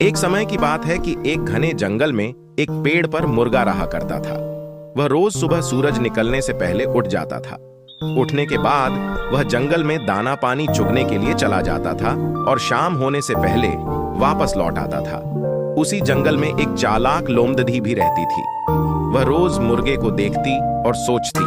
एक समय की बात है कि एक घने जंगल में एक पेड़ पर मुर्गा रहा करता था। वह रोज सुबह सूरज निकलने से पहले उठ जाता था। उठने के बाद वह जंगल में दाना पानी चुगने के लिए चला जाता था और शाम होने से पहले वापस लौट आता था। उसी जंगल में एक चालाक लोमदधी भी रहती थी। वह रोज मुर्गे को देखती और सोचती,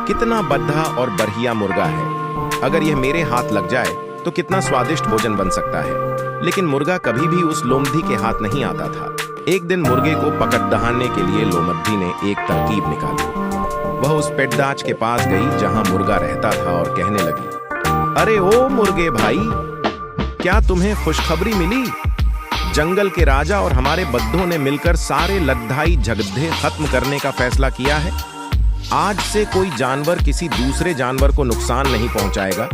कितना बद्धा और बढ़िया मुर्गा है। अगर यह मेरे हाथ लग जाए तो कितना स्वादिष्ट भोजन बन सकता है। लेकिन मुर्गा कभी भी उस लोमधी के हाथ नहीं आता था। एक दिन मुर्गे को पकड़ दहाड़ने के लिए लोमधी ने एक तरकीब निकाली। वह उस पेटदाच के पास गई जहां मुर्गा रहता था और कहने लगी, अरे ओ मुर्गे भाई, क्या तुम्हें खुशखबरी मिली? जंगल के राजा और हमारे बद्दों ने मिलकर सारे लद्दाई झगड़े खत्म करने का फैसला किया है। आज से कोई जानवर किसी दूसरे जानवर को नुकसान नहीं पहुंचाएगा।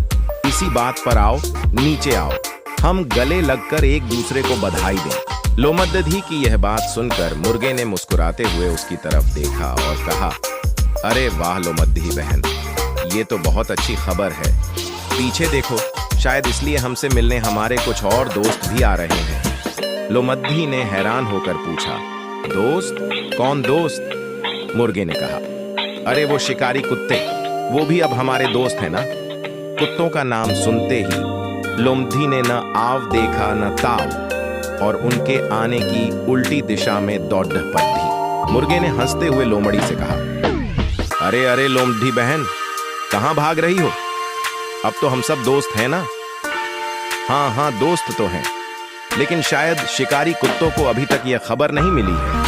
इसी बात पर आओ, नीचे आओ, हम गले लगकर एक दूसरे को बधाई दें। लोमदधी की यह बात सुनकर मुर्गे ने मुस्कुराते हुए उसकी तरफ देखा और कहा, अरे वाह लोमदधी बहन, ये तो बहुत अच्छी खबर है। पीछे देखो, शायद इसलिए हमसे मिलने हमारे कुछ और दोस्त भी आ रहे हैं। लोमदधी ने हैरान होकर पूछा, दोस्त? कौन दोस्त? मुर्गे ने कहा, अरे वो शिकारी कुत्ते, वो भी अब हमारे दोस्त हैं ना। कुत्तों का नाम सुनते ही लोमधी ने न आव देखा न ताव और उनके आने की उल्टी दिशा में दौड़ पड़ी। मुर्गे ने हंसते हुए लोमड़ी से कहा, अरे अरे लोमधी बहन, कहां भाग रही हो? अब तो हम सब दोस्त हैं ना। हाँ हाँ, दोस्त तो हैं, लेकिन शायद शिकारी कुत्तों को अभी तक यह खबर नहीं मिली है।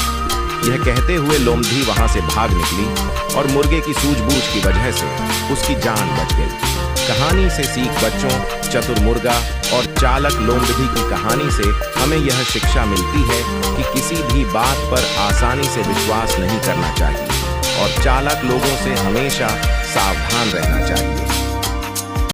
यह कहते हुए लोमधी वहां से भाग निकली और मुर्गे की सूझबूझ की वजह से उसकी जान बच गई। कहानी से सीख बच्चों, चतुर मुर्गा और चालक लोमदधी की कहानी से हमें यह शिक्षा मिलती है कि किसी भी बात पर आसानी से विश्वास नहीं करना चाहिए और चालाक लोगों से हमेशा सावधान रहना चाहिए।